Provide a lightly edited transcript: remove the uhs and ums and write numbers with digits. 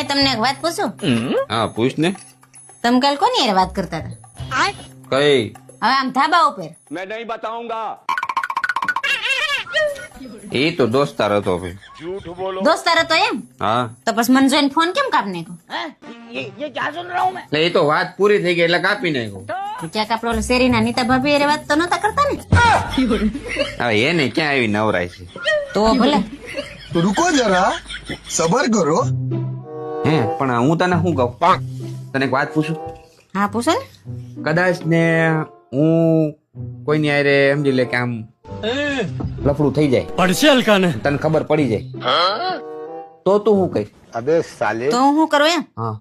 તમને એક વાત પૂછું? હા પૂછ ને. તમે કાલ કોની હારે વાત કરતા હતા? કઈ? હવે આમ ધાબા ઉપર. मैं नहीं बताऊंगा। એ તો દોસ્તાર હતો ભાઈ. झूठ बोलो। દોસ્તાર હતો એમ? હા તો પછી મને જોઈને ફોન કેમ કાપી નાખ્યો? એટલે એ તો વાત પૂરી થઈ ગઈ એટલે કાપી નાખ્યો. ક્યાંક આપડે ઓલા શેરીના નીતા ભાભી હારે વાત તો નતા કરતા ને? હવે એને ક્યાં આવી નવરાય છે? તો ભલે. तो रुको जरा सबर करो। હે પણ હું તને શું કહું, તને એક વાત પૂછું. હા પૂછો ને. કદાચ ને હું કોઈની હારે સમજી લે કે આમ લફડું થઈ જાય, પડશે હલકાને. તને ખબર પડી જાય તો તું શું કહીશ? अबे साले। તો હું કરું એમ? હા